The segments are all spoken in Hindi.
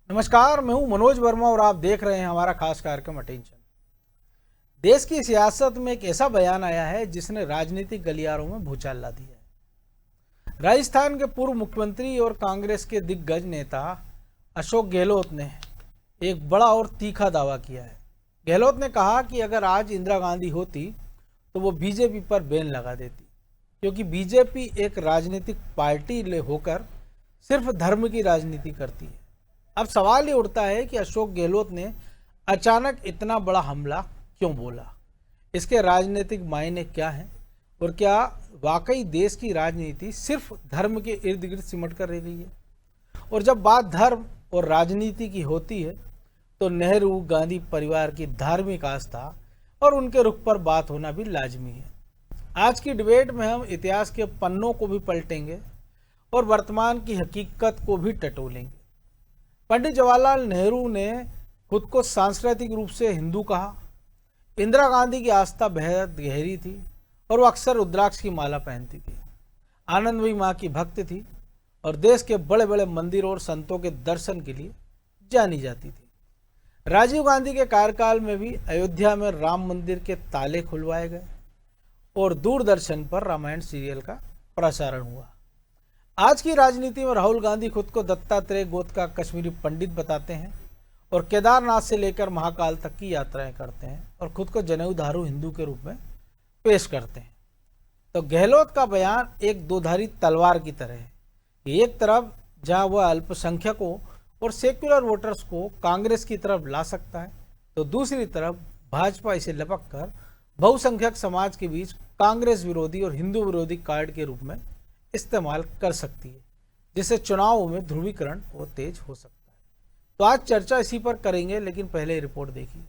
नमस्कार, मैं हूं मनोज वर्मा और आप देख रहे हैं हमारा खास कार्यक्रम अटेंशन। देश की सियासत में एक ऐसा बयान आया है जिसने राजनीतिक गलियारों में भूचाल ला दिया है। राजस्थान के पूर्व मुख्यमंत्री और कांग्रेस के दिग्गज नेता अशोक गहलोत ने एक बड़ा और तीखा दावा किया है। गहलोत ने कहा कि अगर आज इंदिरा गांधी होती तो वो बीजेपी पर बैन लगा देती, क्योंकि बीजेपी एक राजनीतिक पार्टी होकर सिर्फ धर्म की राजनीति करती है। अब सवाल ये उठता है कि अशोक गहलोत ने अचानक इतना बड़ा हमला क्यों बोला, इसके राजनीतिक मायने क्या हैं और क्या वाकई देश की राजनीति सिर्फ धर्म के इर्द गिर्द सिमट कर रह गई है। और जब बात धर्म और राजनीति की होती है तो नेहरू गांधी परिवार की धार्मिक आस्था और उनके रुख पर बात होना भी लाजमी है। आज की डिबेट में हम इतिहास के पन्नों को भी पलटेंगे और वर्तमान की हकीकत को भी टटोलेंगे। पंडित जवाहरलाल नेहरू ने खुद को सांस्कृतिक रूप से हिंदू कहा। इंदिरा गांधी की आस्था बेहद गहरी थी और वो अक्सर रुद्राक्ष की माला पहनती थी। आनंदमयी माँ की भक्त थी और देश के बड़े बड़े मंदिरों और संतों के दर्शन के लिए जानी जाती थी। राजीव गांधी के कार्यकाल में भी अयोध्या में राम मंदिर के ताले खुलवाए गए और दूरदर्शन पर रामायण सीरियल का प्रसारण हुआ। आज की राजनीति में राहुल गांधी खुद को दत्तात्रेय गोत्र का कश्मीरी पंडित बताते हैं और केदारनाथ से लेकर महाकाल तक की यात्राएं करते हैं और खुद को जनेऊधारू हिंदू के रूप में पेश करते हैं। तो गहलोत का बयान एक दोधारी तलवार की तरह है। एक तरफ जहां वह अल्पसंख्यकों और सेक्युलर वोटर्स को कांग्रेस की तरफ ला सकता है, तो दूसरी तरफ भाजपा इसे लपक कर बहुसंख्यक समाज के बीच कांग्रेस विरोधी और हिंदू विरोधी कार्ड के रूप में इस्तेमाल कर सकती है, जिससे चुनावों में ध्रुवीकरण और तेज हो सकता है। तो आज चर्चा इसी पर करेंगे, लेकिन पहले रिपोर्ट देखिए।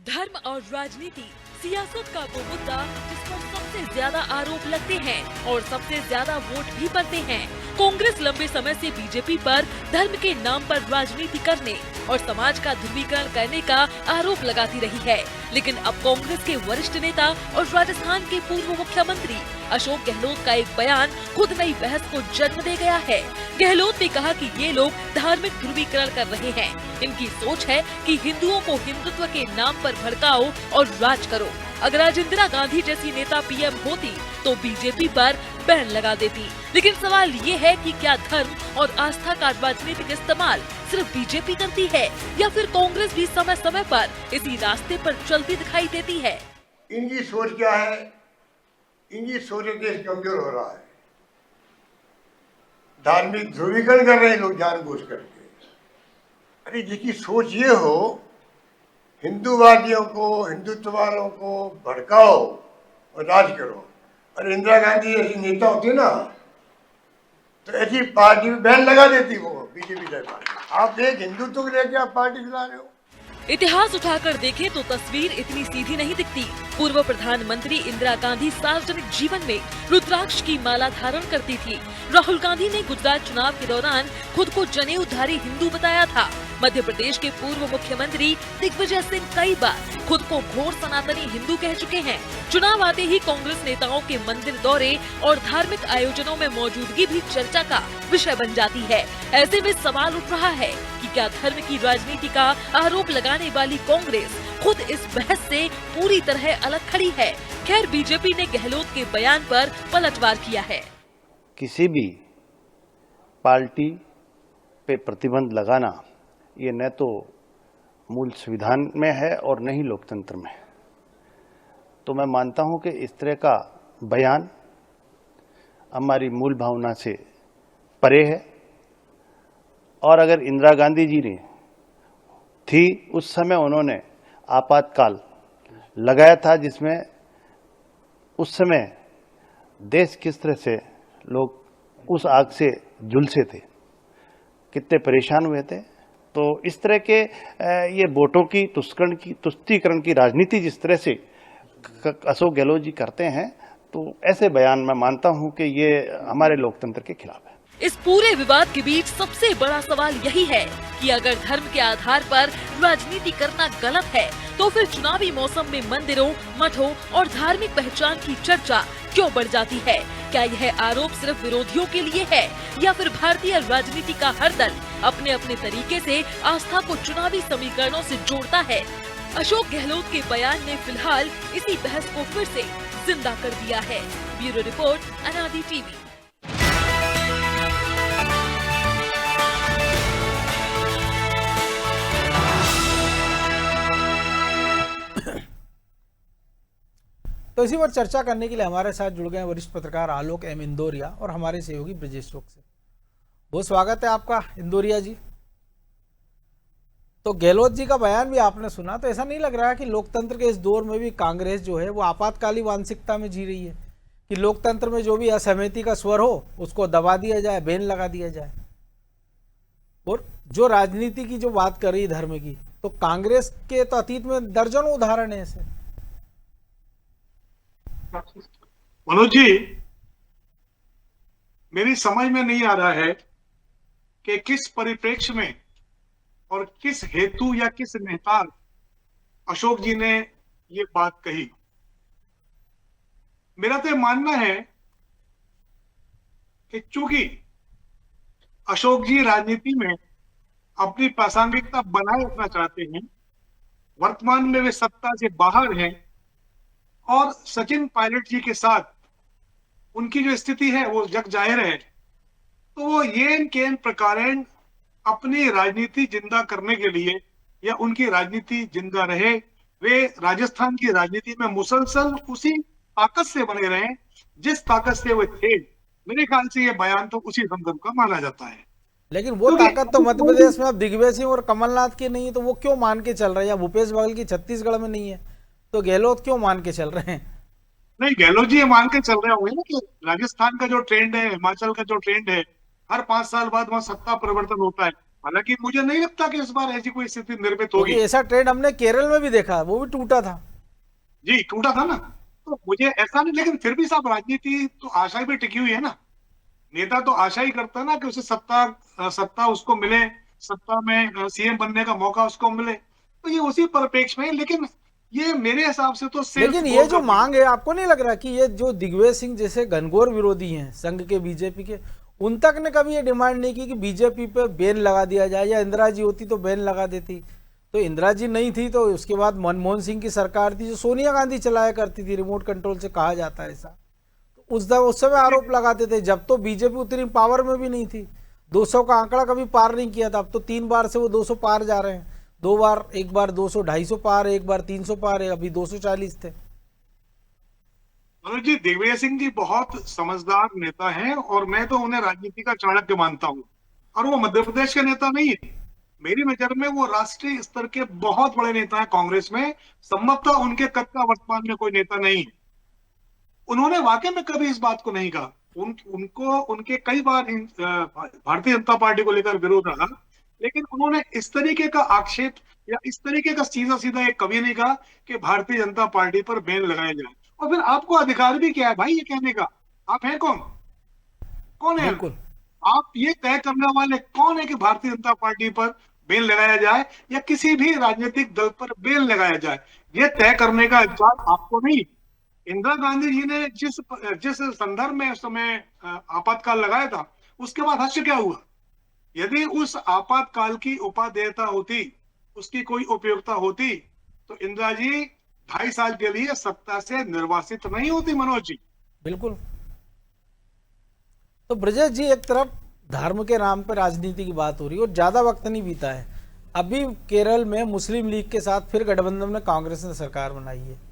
धर्म और राजनीति सियासत का वो मुद्दा जिस पर सबसे ज्यादा आरोप लगते हैं और सबसे ज्यादा वोट भी पड़ते हैं। कांग्रेस लंबे समय से बीजेपी पर धर्म के नाम पर राजनीति करने और समाज का ध्रुवीकरण करने का आरोप लगाती रही है, लेकिन अब कांग्रेस के वरिष्ठ नेता और राजस्थान के पूर्व मुख्यमंत्री अशोक गहलोत का एक बयान खुद नई बहस को जन्म दे गया है। गहलोत ने कहा कि ये लोग धार्मिक ध्रुवीकरण कर रहे हैं। इनकी सोच है कि हिंदुओं को हिंदुत्व के नाम पर भड़काओ और राज करो। अगर आज इंदिरा गांधी जैसी नेता पीएम होती तो बीजेपी पर बैन लगा देती। लेकिन सवाल ये है कि क्या धर्म और आस्था का राजनीतिक इस्तेमाल सिर्फ बीजेपी करती है या फिर कांग्रेस भी समय समय पर इसी रास्ते पर चलती दिखाई देती है। इनकी सोच क्या है? इनकी सोच देश कमजोर हो रहा है। धार्मिक ध्रुवीकरण कर रहे हैं लोग जानबूझ करके। अरे जिसकी सोच ये हो हिंदूवादियों को, हिंदुत्व वालों को भड़काओ और राज करो। और इंदिरा गांधी ऐसी नेता होती ना तो ऐसी पार्टी में बैन लगा देती वो बीजेपी जैसी पार्टी। आप एक हिंदुत्व को लेकर आप पार्टी चला रहे हो। इतिहास उठाकर देखें तो तस्वीर इतनी सीधी नहीं दिखती। पूर्व प्रधानमंत्री इंदिरा गांधी सार्वजनिक जीवन में रुद्राक्ष की माला धारण करती थी। राहुल गांधी ने गुजरात चुनाव के दौरान खुद को जनेऊधारी हिंदू बताया था। मध्य प्रदेश के पूर्व मुख्यमंत्री दिग्विजय सिंह कई बार खुद को घोर सनातनी हिंदू कह चुके हैं। चुनाव आते ही कांग्रेस नेताओं के मंदिर दौरे और धार्मिक आयोजनों में मौजूदगी भी चर्चा का विषय बन जाती है। ऐसे में सवाल उठ रहा है कि क्या धर्म की राजनीति का आरोप लगाने वाली कांग्रेस खुद इस बहस से पूरी तरह अलग खड़ी है। खैर, बीजेपी ने गहलोत के बयान पर पलटवार किया है। किसी भी पार्टी पे प्रतिबंध लगाना ये न तो मूल संविधान में है और न ही लोकतंत्र में है। तो मैं मानता हूं कि इस तरह का बयान हमारी मूल भावना से परे है। और अगर इंदिरा गांधी जी ने थी उस समय उन्होंने आपातकाल लगाया था, जिसमें उस समय देश किस तरह से लोग उस आग से झुलसे थे, कितने परेशान हुए थे। तो इस तरह के ये वोटों की तुष्टीकरण की राजनीति जिस तरह से अशोक गहलोत जी करते हैं, तो ऐसे बयान मैं मानता हूं कि ये हमारे लोकतंत्र के खिलाफ है। इस पूरे विवाद के बीच सबसे बड़ा सवाल यही है कि अगर धर्म के आधार पर राजनीति करना गलत है, तो फिर चुनावी मौसम में मंदिरों, मठों और धार्मिक पहचान की चर्चा क्यों बढ़ जाती है? क्या यह आरोप सिर्फ विरोधियों के लिए है या फिर भारतीय राजनीति का हर दल अपने अपने तरीके से आस्था को चुनावी समीकरणों से जोड़ता है? अशोक गहलोत के बयान ने फिलहाल इसी बहस को फिर से जिंदा कर दिया है। ब्यूरो रिपोर्ट, अनादि टीवी। तो इसी पर चर्चा करने के लिए हमारे साथ जुड़ गए वरिष्ठ पत्रकार आलोक एम इंदौरिया और हमारे सहयोगी ब्रजेश रोक से। बहुत स्वागत है आपका इंदौरिया जी। तो गहलोत जी का बयान भी आपने सुना, तो ऐसा नहीं लग रहा है कि लोकतंत्र के इस दौर में भी कांग्रेस जो है वो आपातकालीन मानसिकता में जी रही है कि लोकतंत्र में जो भी असहमति का स्वर हो उसको दबा दिया जाए, बैन लगा दिया जाए? और जो राजनीति की जो बात कर रही है धर्म की, तो कांग्रेस के तो अतीत में दर्जनों उदाहरण है ऐसे। मनोज जी, मेरी समझ में नहीं आ रहा है कि किस परिप्रेक्ष्य में और किस हेतु या किस नेता अशोक जी ने ये बात कही। मेरा तो मानना है कि चूंकि अशोक जी राजनीति में अपनी प्रासंगिकता बनाए रखना चाहते हैं, वर्तमान में वे सत्ता से बाहर हैं और सचिन पायलट जी के साथ उनकी जो स्थिति है वो जग जाहिर है, तो वो येन केन प्रकारेण अपनी राजनीति जिंदा करने के लिए या उनकी राजनीति जिंदा रहे, वे राजस्थान की राजनीति में मुसलसल उसी ताकत से बने रहे जिस ताकत से वो थे। मेरे ख्याल से ये बयान तो उसी संदर्भ का माना जाता है। लेकिन वो ताकत तो मध्य प्रदेश में अब दिग्विजय सिंह और कमलनाथ की नहीं है, तो वो क्यों मान के चल रहे हैं? या भूपेश बघेल की छत्तीसगढ़ में नहीं है, तो गहलोत क्यों मान के चल रहे हैं? नहीं, गहलोत जी ये मान के चल रहे होंगे ना कि राजस्थान का जो ट्रेंड है, हिमाचल का जो ट्रेंड है, हर 5 साल बाद वहां सत्ता परिवर्तन होता है। हालांकि मुझे नहीं लगता कि इस बार ऐसी कोई स्थिति निर्मित होगी। ऐसा ट्रेंड हमने केरल में भी देखा, वो भी टूटा था। जी, टूटा था ना, तो मुझे ऐसा नहीं, लेकिन फिर भी साहब राजनीति तो आशा भी टिकी हुई है ना। नेता तो आशा ही करता है ना कि उसे सत्ता उसको मिले, सत्ता में सीएम बनने का मौका उसको मिले, तो ये उसी परिप्रेक्ष्य में। लेकिन ये मेरे हिसाब से तो लेकिन ये जो मांग है, आपको नहीं लग रहा कि ये जो दिग्विजय सिंह जैसे घनघोर विरोधी हैं संघ के, बीजेपी के, उन तक ने कभी ये डिमांड नहीं की कि बीजेपी पे बैन लगा दिया जाए? या इंदिरा जी होती तो बैन लगा देती। तो इंदिरा जी नहीं थी तो उसके बाद मनमोहन सिंह की सरकार थी जो सोनिया गांधी चलाया करती थी, रिमोट कंट्रोल से कहा जाता है ऐसा। तो उस समय आरोप लगाते थे जब तो बीजेपी उतनी पावर में भी नहीं थी, 200 का आंकड़ा कभी पार नहीं किया था। अब तो 3 बार से वो 200 पार जा रहे हैं, 2 बार, एक बार 200, 250 पार है, एक बार 300 पार है, अभी 240 थे। मनोज जी, दिग्विजय सिंह जी बहुत समझदार नेता हैं और मैं तो उन्हें राजनीति का चाणक्य मानता हूं। और वो मध्य प्रदेश के नेता नहीं है, मेरी नजर में वो राष्ट्रीय स्तर के बहुत बड़े नेता है कांग्रेस में। संभवतः उनके कद का वर्तमान में कोई नेता नहीं है। उन्होंने वाकई में कभी इस बात को नहीं कहा। उनको उनके कई बार भारतीय जनता पार्टी को लेकर विरोध रहा, लेकिन उन्होंने इस तरीके का आक्षेप या इस तरीके का सीधा सीधा एक कभी नहीं कहा कि भारतीय जनता पार्टी पर बैन लगाया जाए। और फिर आपको अधिकार भी क्या है भाई ये कहने का? आप हैं कौन है? आप ये तय करने वाले कौन है कि भारतीय जनता पार्टी पर बैन लगाया जाए या किसी भी राजनीतिक दल पर बैन लगाया जाए? ये तय करने का अधिकार आपको नहीं। इंदिरा गांधी जी ने जिस संदर्भ में उस समय आपातकाल लगाया था, उसके बाद हश्र क्या हुआ? यदि उस आपातकाल की उपादेयता होती, उसकी कोई उपयोगिता होती, तो इंदिरा जी 2.5 साल के लिए सत्ता से निर्वासित नहीं होती। मनोज जी, बिल्कुल। तो ब्रजेश जी, एक तरफ धर्म के नाम पर राजनीति की बात हो रही है और ज्यादा वक्त नहीं बीता है, अभी केरल में मुस्लिम लीग के साथ फिर गठबंधन में कांग्रेस ने सरकार बनाई है।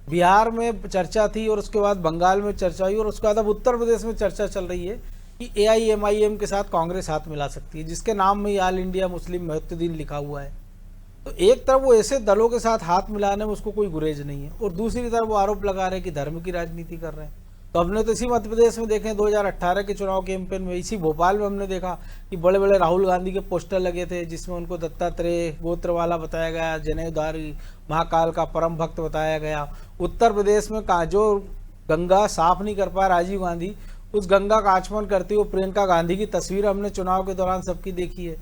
बिहार में चर्चा थी और उसके बाद बंगाल में चर्चा हुई और उसके बाद अब उत्तर प्रदेश में चर्चा चल रही है कि AIMIM के साथ कांग्रेस हाथ मिला सकती है, जिसके नाम में ऑल इंडिया मुस्लिम मोहिउद्दीन लिखा हुआ है। तो एक तरफ वो ऐसे दलों के साथ हाथ मिलाने में उसको कोई गुरेज नहीं है और दूसरी तरफ वो आरोप लगा रहे हैं कि धर्म की राजनीति कर रहे हैं। तो हमने तो इसी मध्य प्रदेश में देखे 2018 के चुनाव कैंपेन में, इसी भोपाल में हमने देखा कि बड़े बड़े राहुल गांधी के पोस्टर लगे थे जिसमें उनको दत्तात्रेय गोत्र वाला बताया गया, जनेऊधारी, महाकाल का परम भक्त बताया गया। उत्तर प्रदेश में जो गंगा साफ नहीं कर पाया राजीव गांधी, उस गंगा का आचमन करती हुई प्रियंका गांधी की तस्वीर हमने चुनाव के दौरान सबकी देखी है,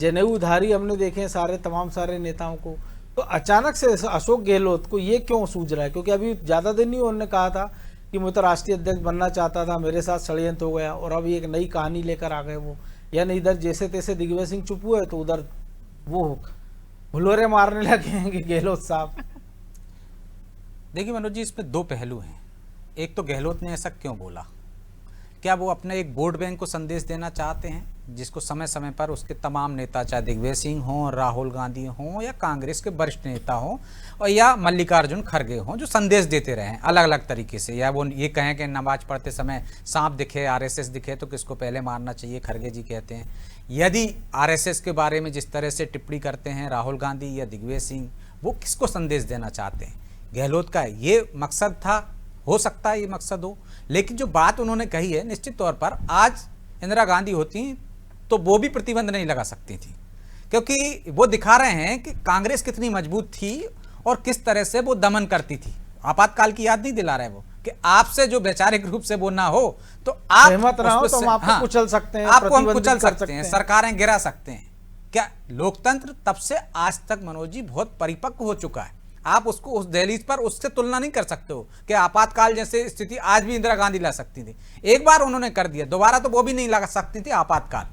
जनेऊधारी हमने देखे हैं तमाम सारे नेताओं को। तो अचानक से अशोक गहलोत को ये क्यों सूझ रहा है? क्योंकि अभी ज़्यादा दिन नहीं उन्होंने कहा था कि मैं तो राष्ट्रीय अध्यक्ष बनना चाहता था, मेरे साथ षड्यंत्र हो गया, और अब एक नई कहानी लेकर आ गए वो। यानी इधर जैसे तैसे दिग्विजय सिंह चुप हुए तो उधर वो हुलोरे मारने लगे हैं कि गहलोत साहब। देखिए मनोज जी, इसमें दो पहलू हैं। एक तो गहलोत ने ऐसा क्यों बोला, क्या वो अपने एक वोट बैंक को संदेश देना चाहते हैं जिसको समय समय पर उसके तमाम नेता, चाहे दिग्विजय सिंह हों, राहुल गांधी हों, या कांग्रेस के वरिष्ठ नेता हों, और या मल्लिकार्जुन खड़गे हों, जो संदेश देते रहे हैं अलग अलग तरीके से, या वो ये कहें कि नमाज पढ़ते समय सांप दिखे, आरएसएस दिखे तो किसको पहले मारना चाहिए, खड़गे जी कहते हैं। यदि आरएसएस के बारे में जिस तरह से टिप्पणी करते हैं राहुल गांधी या दिग्विजय सिंह, वो किसको संदेश देना चाहते हैं? गहलोत का ये मकसद था, हो सकता है ये मकसद हो, लेकिन जो बात उन्होंने कही है, निश्चित तौर पर आज इंदिरा गांधी होती तो वो भी प्रतिबंध नहीं लगा सकती थी, क्योंकि वो दिखा रहे हैं कि कांग्रेस कितनी मजबूत थी और किस तरह से वो दमन करती थी। आपातकाल की याद नहीं दिला रहे वो, कि आपसे जो वैचारिक रूप से वो ना हो तो आप सहमत ना हो तो हम आपको कुचल सकते हैं, आपको हम कुचल प्रतिबंधित कर सकते हैं, सरकारें गिरा सकते हैं। क्या लोकतंत्र तब से आज तक मनोज जी बहुत परिपक्व हो चुका है। आप उसको उस दहलीज पर उससे तुलना नहीं कर सकते हो कि आपातकाल जैसे स्थिति आज भी इंदिरा गांधी ला सकती थी। एक बार उन्होंने कर दिया, दोबारा तो वो भी नहीं ला सकती थी आपातकाल,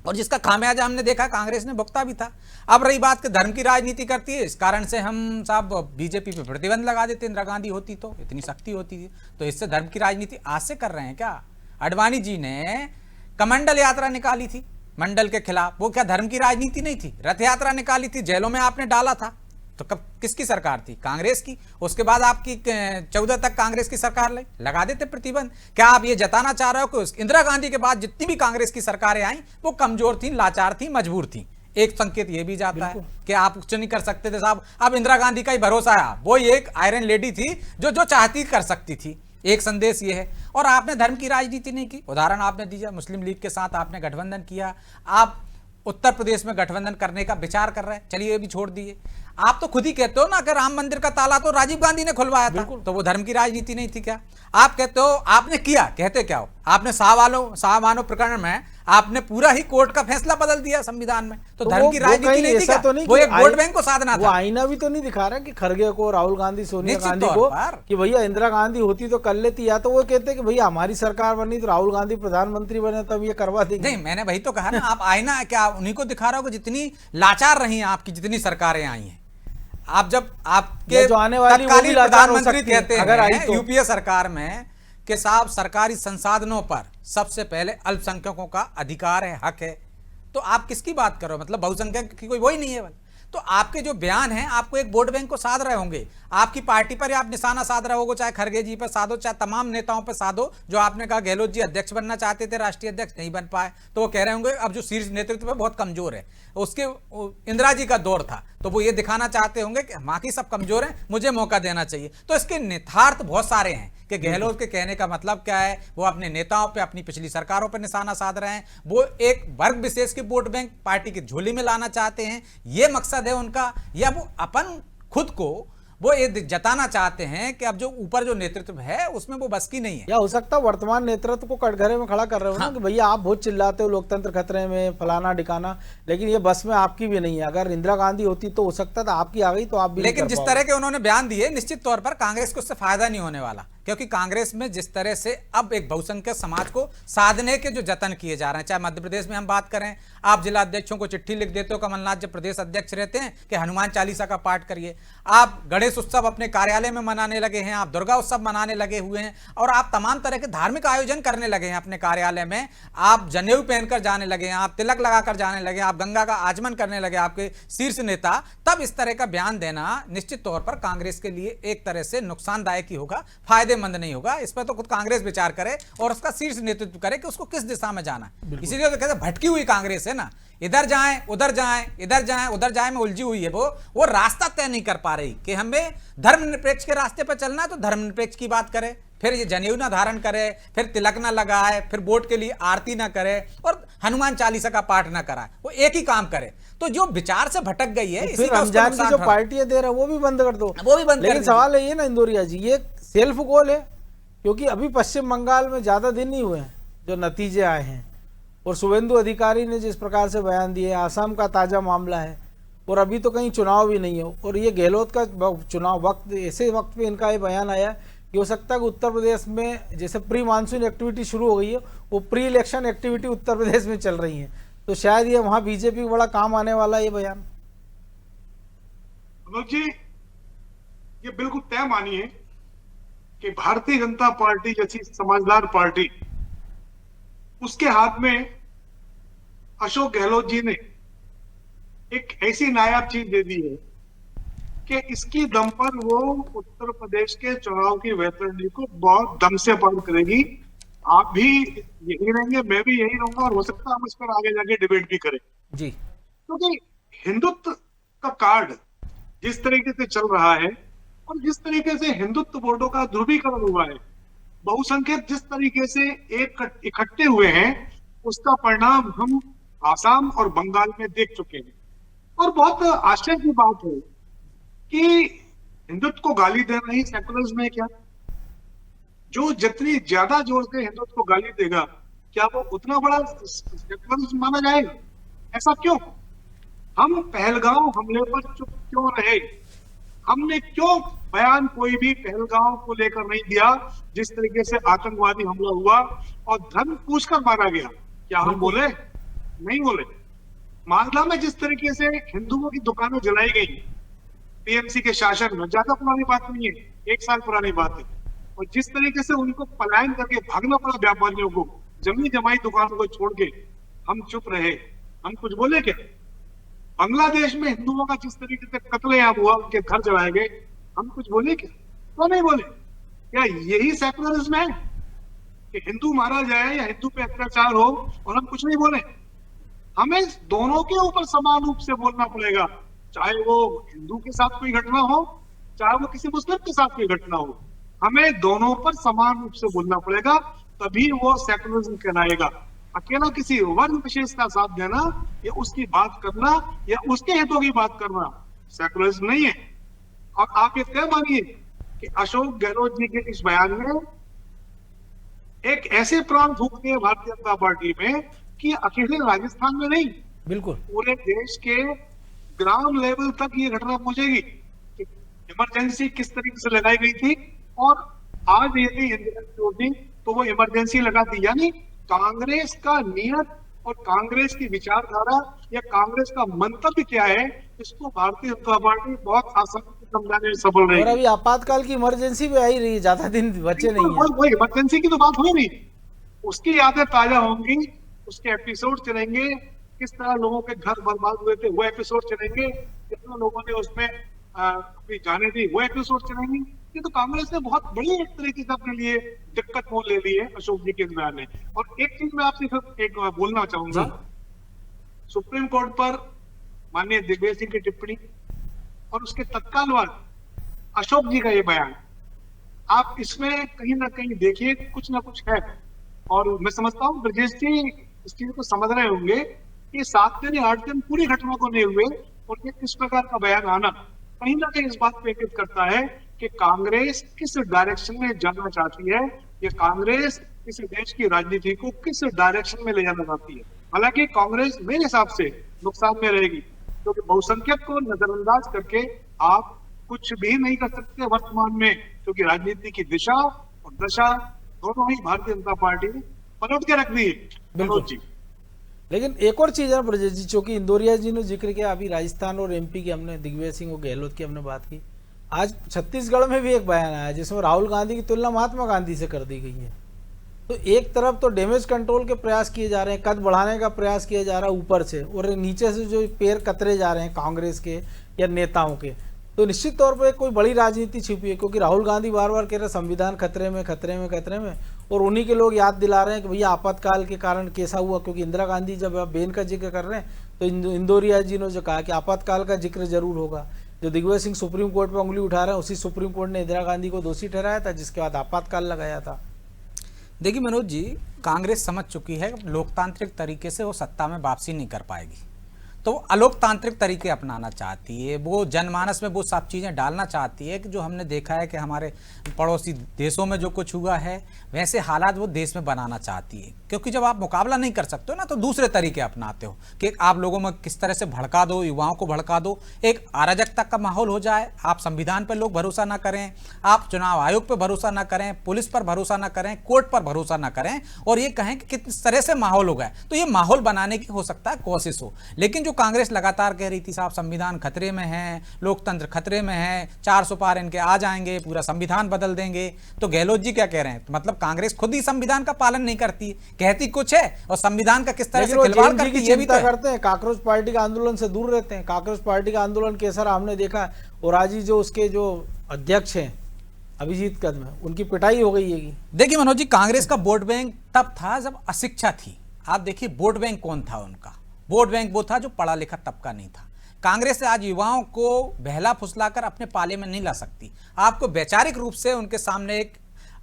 और जिसका खामियाजा हमने देखा, कांग्रेस ने भुगता भी था। अब रही बात कि धर्म की राजनीति करती है, इस कारण से हम साहब बीजेपी पे प्रतिबंध लगा देते, इंदिरा गांधी होती तो इतनी शक्ति होती थी, तो इससे धर्म की राजनीति आज से कर रहे हैं क्या? आडवाणी जी ने कमंडल यात्रा निकाली थी मंडल के खिलाफ, वो क्या धर्म की राजनीति नहीं थी? रथ यात्रा निकाली थी, जेलों में आपने डाला था, तो कब किसकी सरकार थी? कांग्रेस की। उसके बाद आपकी 14 तक कांग्रेस की सरकार लगा देते प्रतिबंध। क्या आप ये जताना चाह रहे हो कि इंदिरा गांधी के बाद जितनी भी कांग्रेस की सरकारें आई वो कमजोर थी, लाचार थी, मजबूर थी? एक संकेत ये भी जाता है कि आप कुछ नहीं कर सकते थे साहब। अब इंदिरा गांधी का ही भरोसा है, वो एक आयरन लेडी थी जो चाहती कर सकती थी। एक संदेश ये है। और आपने धर्म की राजनीति नहीं की। उदाहरण आपने दीजिए, मुस्लिम लीग के साथ आपने गठबंधन किया, आप उत्तर प्रदेश में गठबंधन करने का विचार कर रहे हैं, चलिए ये भी छोड़ दिए। आप तो खुद ही कहते हो ना कि राम मंदिर का ताला तो राजीव गांधी ने खुलवाया था, तो वो धर्म की राजनीति नहीं थी क्या? आप कहते हो आपने किया, कहते क्या हो? आपने शाहबानो प्रकरण में आपने पूरा ही कोर्ट का फैसला बदल दिया संविधान में, तो धर्म की राजनीति नहीं थी क्या? तो नहीं, वो एक वोट बैंक को साधना था। आईना भी तो नहीं दिखा रहा कि खड़गे को, राहुल गांधी, सोनिया गांधी को कि भैया इंदिरा गांधी होती तो कर लेती, या तो वो कहते कि भैया हमारी सरकार बनी तो राहुल गांधी प्रधानमंत्री बने तब ये करवा देंगे। नहीं, मैंने वही तो कहा ना, आप आईना क्या उन्हीं को दिखा रहे हो कि जितनी लाचार रही हैं आपकी जितनी सरकारें आई हैं। आप जब आपके जो आने वाली तत्कालीन प्रधानमंत्री कहते अगर हैं यूपीए सरकार में कि साहब सरकारी संसाधनों पर सबसे पहले अल्पसंख्यकों का अधिकार है, हक है, तो आप किसकी बात कर रहे हो? मतलब बहुसंख्यक की कोई वही नहीं है। तो आपके जो बयान हैं आपको एक वोट बैंक को साध रहे होंगे, आपकी पार्टी पर आप निशाना साध रहे होगे, चाहे खड़गे जी पर साधो, चाहे तमाम नेताओं पर साधो। जो आपने कहा गहलोत जी अध्यक्ष बनना चाहते थे, राष्ट्रीय अध्यक्ष नहीं बन पाए, तो वो कह रहे होंगे अब जो शीर्ष नेतृत्व है बहुत कमजोर है। उसके इंदिरा जी का दौर था, तो वो ये दिखाना चाहते होंगे कि बाकी सब कमजोर हैं, मुझे मौका देना चाहिए। तो इसके निहितार्थ बहुत सारे हैं कि गहलोत के कहने का मतलब क्या है। वो अपने नेताओं पे, अपनी पिछली सरकारों पर निशाना साध रहे हैं, वो एक वर्ग विशेष के वोट बैंक पार्टी की झोली में लाना चाहते हैं, ये मकसद है उनका, या वो अपन खुद को वो ये जताना चाहते हैं कि अब जो ऊपर जो नेतृत्व है उसमें वो बस की नहीं है। या हो सकता है वर्तमान नेतृत्व को कटघरे में खड़ा कर रहे हो ना कि भैया आप बहुत चिल्लाते हो लोकतंत्र खतरे में, फलाना डिकाना, लेकिन ये बस में आपकी भी नहीं है। अगर इंदिरा गांधी होती तो हो सकता था आपकी आ गई तो आप भी। लेकिन जिस तरह के उन्होंने बयान दिए, निश्चित तौर पर कांग्रेस को उससे फायदा नहीं होने वाला, क्योंकि कांग्रेस में जिस तरह से अब एक बहुसंख्यक समाज को साधने के जो जतन किए जा रहे हैं, चाहे मध्य प्रदेश में हम बात करें, आप जिला अध्यक्षों को चिट्ठी लिख देते हो, कमलनाथ जब प्रदेश अध्यक्ष रहते हैं, कि हनुमान चालीसा का पाठ करिए। आप गणेश उत्सव अपने कार्यालय में मनाने लगे हैं, आप दुर्गा उत्सव मनाने लगे हुए हैं, और आप तमाम तरह के धार्मिक आयोजन करने लगे हैं अपने कार्यालय में। आप जनेऊ पहनकर जाने लगे हैं, आप तिलक लगाकर जाने लगे, आप गंगा का आचमन करने लगे, आपके शीर्ष नेता। तब इस तरह का बयान देना निश्चित तौर पर कांग्रेस के लिए एक तरह से नुकसानदायक ही होगा, फायदेमंद नहीं होगा। इस पर तो खुद कांग्रेस विचार करे और उसका शीर्ष नेतृत्व करे कि उसको किस दिशा में जाना है। इसीलिए तो कहते हैं भटकी हुई कांग्रेस है ना, इधर जाएं उधर जाएं, इधर जाएं उधर जाएं में उलझी हुई है। वो रास्ता तय नहीं कर पा रही कि हमें धर्मनिरपेक्ष के रास्ते पर चलना है तो धर्मनिरपेक्ष की बात करे, फिर ये जनेऊ ना धारण करे, फिर तिलक ना लगाए, फिर वोट के लिए आरती ना करे, और हनुमान चालीसा का पाठ ना कराए, वो एक ही काम करे। तो जो विचार से भटक गई है, फिर रमजान की जो पार्टियां दे रहे हैं वो भी बंद कर दो, वो भी बंद। लेकिन सवाल है ये ना इंदौरिया जी, ये सेल्फ गोल है क्योंकि अभी पश्चिम बंगाल में ज़्यादा दिन नहीं हुए हैं जो नतीजे आए हैं, और शुभेंदु अधिकारी ने जिस प्रकार से बयान दिए, आसाम का ताज़ा मामला है, और अभी तो कहीं चुनाव भी नहीं हो, और ये गहलोत का चुनाव वक्त, ऐसे वक्त पे इनका ये बयान आया कि हो सकता है कि उत्तर प्रदेश में जैसे प्री मानसून एक्टिविटी शुरू हो गई है, वो pre election activity Uttar Pradesh में चल रही है, तो शायद ये वहाँ बीजेपी को बड़ा काम आने वाला ये बयान। मनोज जी, ये बिल्कुल तय मानिए कि भारतीय जनता पार्टी जैसी समझदार पार्टी, उसके हाथ में अशोक गहलोत जी ने एक ऐसी नायाब चीज दे दी है कि इसकी दम पर वो उत्तर प्रदेश के चुनाव की वैतरणी को बहुत दम से पार करेगी। आप भी यही रहेंगे, मैं भी यही रहूंगा, और हो सकता है हम इस पर आगे जाके डिबेट भी करें जी। क्योंकि हिंदुत्व का कार्ड जिस तरीके से चल रहा है और जिस तरीके से हिंदुत्व वोटों का ध्रुवीकरण हुआ है, बहुसंख्यक जिस तरीके से एक इकट्ठे हुए हैं, उसका परिणाम हम आसाम और बंगाल में देख चुके हैं। और बहुत आश्चर्य की बात है कि हिंदुत्व को गाली देना ही सेकुलरिज्म है क्या? जो जितनी ज्यादा जोर से हिंदुत्व को गाली देगा, क्या वो उतना बड़ा सेकुलरिज्म माना जाएगा? ऐसा क्यों? हम पहलगांव हमले पर चुप क्यों रहे? हमने क्यों बयान कोई भी पहलगांव को लेकर नहीं दिया जिस तरीके से आतंकवादी हमला हुआ और धर्म पूछकर मारा गया? क्या हम बोले? नहीं बोले। मालदा में जिस तरीके से हिंदुओं की दुकानें जलाई गई टीएमसी के शासन में, ज्यादा पुरानी बात नहीं है, 1 साल पुरानी बात है, और जिस तरीके से उनको पलायन करके भागना पड़ा व्यापारियों को, जमी जमाई दुकानों को छोड़ के, हम चुप रहे? हम कुछ बोले क्या? बांग्लादेश में हिंदुओं का जिस तरीके से कत्लेआम हुआ, उनके घर जलाए गए, हम कुछ बोले क्या? तो नहीं बोले। क्या यही सेकुलरिज्म है कि हिंदू मारा जाए या हिंदू पे अत्याचार हो और हम कुछ नहीं बोले? हमें दोनों के ऊपर समान रूप से बोलना पड़ेगा, चाहे वो हिंदू के साथ कोई घटना हो, चाहे वो किसी मुस्लिम के साथ कोई घटना हो। हमें दोनों पर समान रूप से बोलना पड़ेगा, तभी वो सेकुलरिज्म कहलाएगा। अकेला किसी वर्ण विशेष का साथ देना या उसकी बात करना या उसके हितों की बात करना सेकुलरिज्म नहीं है। और आप ये तय मानिए कि अशोक गहलोत जी के इस बयान में एक ऐसे प्राण फूक दिए भारतीय जनता पार्टी में कि अकेले राजस्थान में नहीं, बिल्कुल पूरे देश के ग्राम लेवल तक ये घटना पहुंचेगी कि इमरजेंसी किस तरीके से लगाई गई थी, और आज यदि इमरजेंसी होती तो वो इमरजेंसी लगा दी। यानी कांग्रेस का नियत और कांग्रेस की विचारधारा या कांग्रेस का मंतव्य क्या है, इसको भारतीय जनता पार्टी बहुत आसानी से समझाने में सफल रहेगी। और अभी आपातकाल की इमरजेंसी भी आई रही, ज्यादा दिन बचे नहीं है। वही इमरजेंसी की तो बात हुई नहीं, उसकी यादें ताजा होंगी, उसके एपिसोड चलेंगे, किस तरह लोगों के घर बर्बाद हुए थे वो एपिसोड चलेंगे, कितना लोगों ने उसमें अपनी जाने दी वो एपिसोड चलेंगे। ये तो कांग्रेस ने बहुत बड़ी एक तरीके से अपने लिए दिक्कत मोल ले ली है अशोक जी के बयान में। और एक चीज मैं आपसे एक बोलना चाहूंगा, सुप्रीम कोर्ट पर माननीय दिग्विजय सिंह की टिप्पणी और उसके तत्काल बाद अशोक जी का ये बयान, आप इसमें कहीं ना कहीं देखिए कुछ ना कुछ है। और मैं समझता हूँ ब्रजेश जी इस चीज को समझ रहे होंगे कि 7 दिन या 8 दिन पूरी घटना को नहीं हुए और ये किस प्रकार का बयान आना कहीं ना कहीं इस बात पे इंगित करता है कि कांग्रेस किस डायरेक्शन में जाना चाहती है, ये कांग्रेस इस देश की राजनीति को किस डायरेक्शन में ले जाना चाहती है। हालांकि कांग्रेस मेरे हिसाब से नुकसान में रहेगी, क्योंकि बहुसंख्यक को नजरअंदाज करके आप कुछ भी नहीं कर सकते वर्तमान में, क्योंकि राजनीति की दिशा और दशा दोनों ही भारतीय जनता पार्टी ने पलट के रख दी है। बिल्कुल जी। लेकिन एक और चीज है ब्रजेश जी, चूंकि इंदौरिया जी ने जिक्र किया, अभी राजस्थान और एमपी की हमने, दिग्विजय सिंह और गहलोत की हमने बात की, आज छत्तीसगढ़ में भी एक बयान आया जिसमें राहुल गांधी की तुलना महात्मा गांधी से कर दी गई है। तो एक तरफ तो डैमेज कंट्रोल के प्रयास किए जा रहे हैं, कद बढ़ाने का प्रयास किया जा रहा है ऊपर से, और नीचे से जो पैर कतरे जा रहे हैं कांग्रेस के या नेताओं के, तो निश्चित तौर पर कोई बड़ी राजनीति छिपी है। क्योंकि राहुल गांधी बार बार कह रहे संविधान खतरे में खतरे में खतरे में, और उन्हीं के लोग याद दिला रहे हैं कि भैया आपातकाल के कारण कैसा हुआ। क्योंकि इंदिरा गांधी जब आप बेन का जिक्र कर रहे हैं तो इंदौरिया जी ने जो कहा कि आपातकाल का जिक्र जरूर होगा। जो दिग्विजय सिंह सुप्रीम कोर्ट पर उंगली उठा रहे हैं, उसी सुप्रीम कोर्ट ने इंदिरा गांधी को दोषी ठहराया था, जिसके बाद आपातकाल लगाया था। देखिए मनोज जी, कांग्रेस समझ चुकी है लोकतांत्रिक तरीके से वो सत्ता में वापसी नहीं कर पाएगी, तो वो अलोकतांत्रिक तरीके अपनाना चाहती है, वो जनमानस में वो सब चीज़ें डालना चाहती है कि जो हमने देखा है कि हमारे पड़ोसी देशों में जो कुछ हुआ है वैसे हालात वो देश में बनाना चाहती है। क्योंकि जब आप मुकाबला नहीं कर सकते हो ना, तो दूसरे तरीके अपनाते हो कि आप लोगों में किस तरह से भड़का दो, युवाओं को भड़का दो, एक अराजकता का माहौल हो जाए, आप संविधान पर लोग भरोसा ना करें, आप चुनाव आयोग पर भरोसा ना करें, पुलिस पर भरोसा ना करें, कोर्ट पर भरोसा ना करें, और ये कहें कि किस तरह से माहौल हो गया। तो ये माहौल बनाने की हो सकता है कोशिश हो। लेकिन जो कांग्रेस लगातार कह रही थी साहब संविधान खतरे में है, लोकतंत्र खतरे में है, 400 पार इनके आ जाएंगे, पूरा संविधान बदल देंगे, तो गहलोत जी क्या कह रहे हैं? तो मतलब कांग्रेस खुद ही संविधान का पालन नहीं करती, कहती कुछ है और संविधान का किस तरह से खिलवाड़ करती है, ये भी तो करते हैं। काकरोच पार्टी का आंदोलन से दूर रहते हैं। काकरोच पार्टी का आंदोलन कैसा रहा हमने देखा, और आज ही जो उसके जो अध्यक्ष हैं अभिजीत कदम, उनकी पिटाई हो गई है। देखिए मनोज जी, कांग्रेस का वोट बैंक तब था जब अशिक्षा थी। आप देखिए वोट बैंक कौन था उनका? वोट बैंक वो था जो पढ़ा लिखा तबका नहीं था। कांग्रेस आज युवाओं को बहला फुसलाकर अपने पाले में नहीं ला सकती। आपको वैचारिक रूप से उनके सामने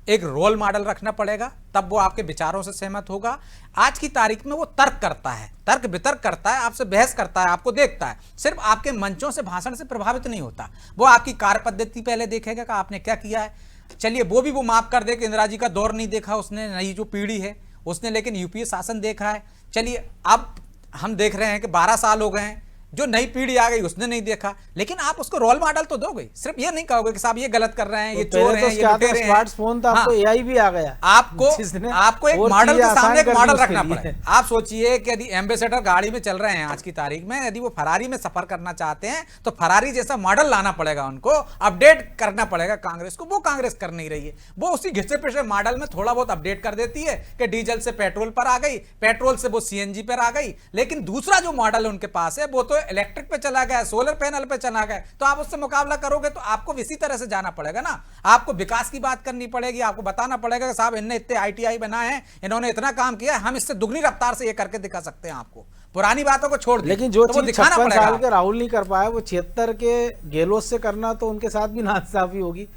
एक रोल मॉडल रखना पड़ेगा, तब वो आपके विचारों से सहमत होगा। आज की तारीख में वो तर्क करता है, तर्क वितर्क करता है, आपसे बहस करता है, आपको देखता है, सिर्फ आपके मंचों से भाषण से प्रभावित नहीं होता। वो आपकी कार्य पद्धति पहले देखेगा कि आपने क्या किया है। चलिए वो माफ कर दे कि इंदिरा जी का दौर नहीं देखा उसने, नई जो पीढ़ी है उसने, लेकिन यूपीए शासन देखा है। चलिए अब हम देख रहे हैं कि 12 साल हो गए हैं, जो नई पीढ़ी आ गई उसने नहीं देखा, लेकिन आप उसको रोल मॉडल तो दोगे। सिर्फ ये नहीं कहोगे कि साहब ये गलत कर रहे हैं, ये चोर हैं, ये लुटेरे हैं। स्मार्टफोन था, आपको एआई भी आ गया। आपको एक मॉडल के सामने एक मॉडल रखना पड़ेगा। आप सोचिए कि यदि एम्बेसडर गाड़ी में चल रहे हैं आज की तारीख में, यदि वो फरारी में सफर करना चाहते हैं तो फरारी जैसा मॉडल लाना पड़ेगा, उनको अपडेट करना पड़ेगा कांग्रेस को। वो कांग्रेस कर नहीं रही है, वो उसी घिसे पिछले मॉडल में थोड़ा बहुत अपडेट कर देती है कि डीजल से पेट्रोल पर आ गई, पेट्रोल से वो सीएनजी पर आ गई, लेकिन दूसरा जो मॉडल उनके पास है वो तो इलेक्ट्रिक पे चला गया, सोलर पैनल पे चला गया। तो आप उससे मुकाबला करोगे तो आपको इसी तरह से जाना पड़ेगा ना। आपको विकास की बात करनी पड़ेगी, आपको बताना पड़ेगा कि साहब इनने इतने आईटीआई बनाए हैं, इन्होंने इतना काम किया, हम इससे दुगनी रफ्तार से ये करके दिखा सकते हैं आपको। पुरानी बातों को छोड़, लेकिन जो चीज 56 साल के राहुल नहीं कर पाया वो 76 के गहलोत से करना, तो उनके साथ भी नाइंसाफी होगी।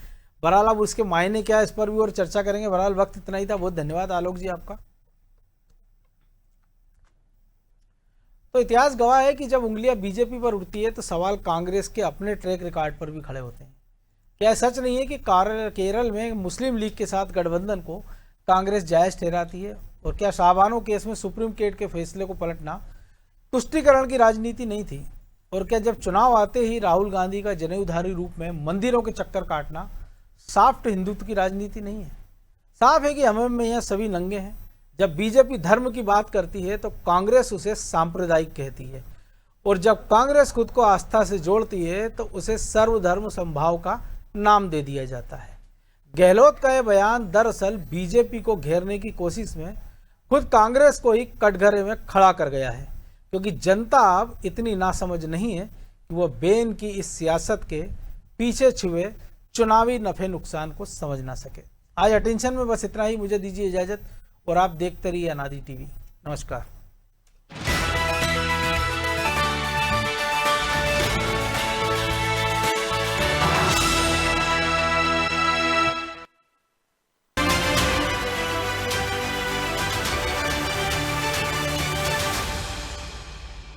बहरहाल अब उसके मायने क्या है इस पर भी और चर्चा करेंगे। बहरहाल वक्त इतना ही था, बहुत धन्यवाद आलोक जी आपका। तो इतिहास गवाह है कि जब उंगलियां बीजेपी पर उठती है तो सवाल कांग्रेस के अपने ट्रैक रिकॉर्ड पर भी खड़े होते हैं। क्या सच नहीं है कि केरल में मुस्लिम लीग के साथ गठबंधन को कांग्रेस जायज ठहराती है? और क्या शाहबानो केस में सुप्रीम कोर्ट के फैसले को पलटना तुष्टीकरण की राजनीति नहीं थी? और क्या जब चुनाव आते ही राहुल गांधी का जनेऊधारी रूप में मंदिरों के चक्कर काटना सॉफ्ट हिंदुत्व की राजनीति नहीं है? साफ है कि हम में यहाँ सभी नंगे हैं। जब बीजेपी धर्म की बात करती है तो कांग्रेस उसे सांप्रदायिक कहती है, और जब कांग्रेस खुद को आस्था से जोड़ती है तो उसे सर्वधर्म समभाव का नाम दे दिया जाता है। गहलोत का यह बयान दरअसल बीजेपी को घेरने की कोशिश में खुद कांग्रेस को ही कटघरे में खड़ा कर गया है, क्योंकि जनता अब इतनी नासमझ नहीं है कि वह बेन की इस सियासत के पीछे छुए चुनावी नफे नुकसान को समझ ना सके। आज अटेंशन में बस इतना ही, मुझे दीजिए इजाजत और आप देखते रहिए अनादि टीवी। नमस्कार।